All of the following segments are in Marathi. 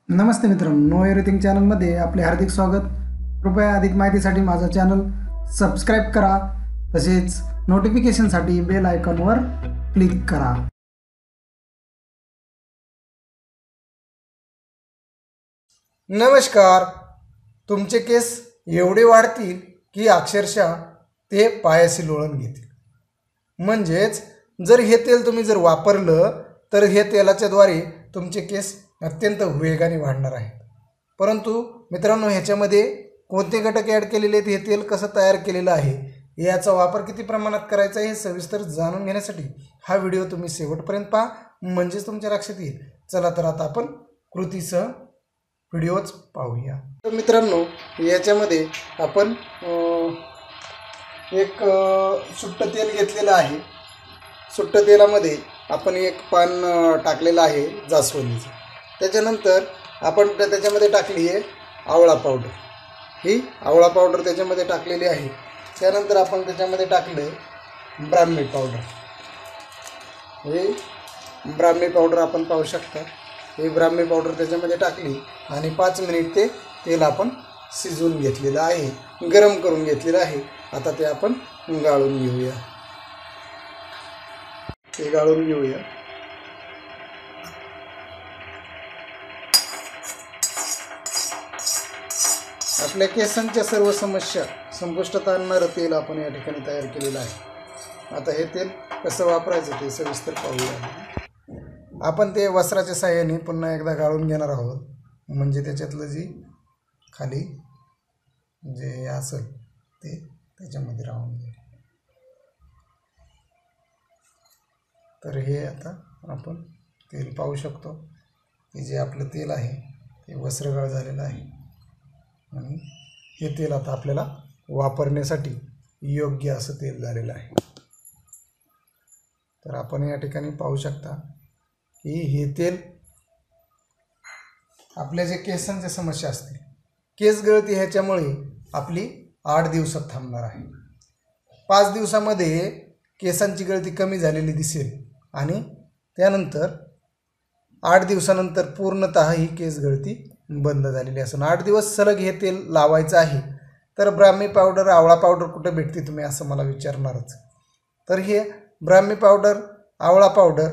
नमस्ते मित्रांनो, नो एव्हरीथिंग चॅनलमध्ये आपले हार्दिक स्वागत। कृपया अधिक माहितीसाठी माझा चॅनल सबस्क्राईब करा, तसेच नोटिफिकेशनसाठी बेल आयकॉनवर क्लिक करा। नमस्कार। तुमचे केस एवढे वाढतील की अक्षरशः ते पायाशी लोळण घेतील। म्हणजेच जर हे तेल तुम्ही जर वापरलं तर हे तेलाच्या द्वारे तुमचे केस अत्यंत वेगाने वाढणार आहेत। परंतु मित्रांनो, ह्याच्यामध्ये कोणते घटक ॲड केलेले आहेत, हे तेल कसं तयार केलेलं आहे, याचा वापर किती प्रमाणात करायचा आहे हे सविस्तर जाणून घेण्यासाठी हा व्हिडिओ तुम्ही शेवटपर्यंत पहा, म्हणजेच तुमच्या लक्षात येईल। चला तर आता आपण कृतीसह व्हिडिओच पाहूया। तर मित्रांनो, याच्यामध्ये आपण एक सुट्ट तेल घेतलेलं आहे। सुट्ट तेलामध्ये आपण एक पान टाकलेलं आहे जास्वंदीचं। त्याच्यानंतर आपण त्याच्यामध्ये टाकली आहे आवळा पावडर। ही आवळा पावडर त्याच्यामध्ये टाकलेली आहे। त्यानंतर आपण त्याच्यामध्ये टाकले ब्राह्मी पावडर। हे ब्राह्मी पावडर आपण पाहू शकता। ही ब्राह्मी पावडर त्याच्यामध्ये टाकली आणि 5 मिनिट ते तेल आपण शिजवून घेतलेलं आहे, गरम करून घेतलेलं आहे। आता ते आपण गाळून घेऊया। ते गाळून घेऊया। आपल्या केसांच्या सर्व समस्या संपुष्टात आणणारं तेल आपण या ठिकाणी तयार केलेलं आहे। आता हे तेल कसं वापरायचं ते सविस्तर पाहूया। आपण ते वस्त्राच्या साहाय्याने पुन्हा एकदा गाळून घेणार आहोत, म्हणजे त्याच्यातलं जी खाली जे असेल ते त्याच्यामध्ये राहून जाईल। तर हे आता आपण तेल पाहू शकतो की जे आपलं तेल आहे ते वस्त्रगाळ झालेलं आहे आणि हे तेल आता आपल्याला वापरण्यासाठी योग्य असं तेल झालेलं आहे। तर आपण या ठिकाणी पाहू शकता की हे तेल आपल्या जे केसांच्या समस्या असतील, केस गळती, ह्याच्यामुळे आपली 8 दिवसात थांबणार आहे। 5 दिवसामध्ये केसांची गळती कमी झालेली दिसेल आणि त्यानंतर 8 दिवसानंतर पूर्णतः ही केस गळती बंद झालेली असेल। 8 दिवस सलग हे तेल लावायचं आहे। तर ब्राह्मी पावडर, आवळा पावडर कुठे भेटते तुम्ही असं मला विचारणारच। तर हे ब्राह्मी पावडर, आवळा पावडर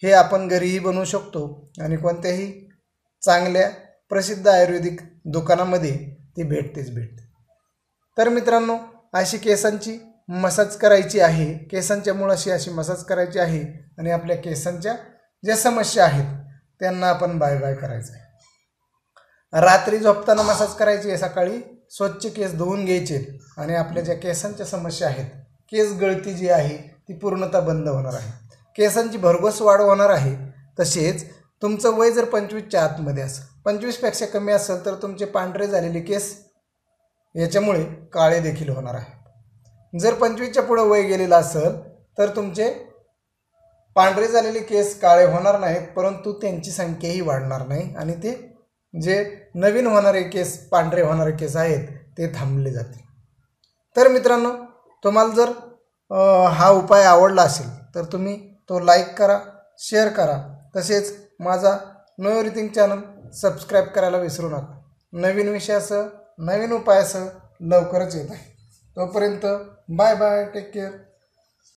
हे आपण घरीही बनवू शकतो आणि कोणत्याही चांगल्या प्रसिद्ध आयुर्वेदिक दुकानामध्ये ती भेटते। तर मित्रांनो, अशी केसांची मसाज करायची आहे, केसांच्या मुळाशी अशी मसाज करायची आहे आणि आपल्या केसांच्या ज्या समस्या आहेत त्यांना आपण बाय बाय करायचं आहे। रात्री झोपताना मसाज करायची आहे, सकाळी स्वच्छ केस धुवून घ्यायचे आणि आपल्या ज्या केसांच्या समस्या आहेत, केस गळती जी आहे ती पूर्णतः बंद होणार आहे, केसांची भरघोस वाढ होणार आहे। तसेच तुमचं वय जर 25च्या आतमध्ये असेल, 25पेक्षा कमी असेल, तर तुमचे पांढरे झालेले केस याच्यामुळे काळे देखील होणार आहे। जर 25च्या पुढे वय गेलेलं असेल तर तुमचे पांढरे झालेले केस काळे होणार नाहीत, परंतु त्यांची संख्याही वाढणार नाही आणि ते जे नवीन होणारे केस, पांढरे होणारे केस आहेत ते थांबले जातील। तर मित्रांनो, तुम्हाला जर हा उपाय आवडला असेल तर तुम्ही तो लाईक करा, शेअर करा, तसेच माझा नो एव्हरीथिंग चॅनल सबस्क्राईब करायला विसरू नका। नवीन विषयासह, नवीन उपायासह लवकरच येत आहे। तोपर्यंत बाय बाय, टेक केअर।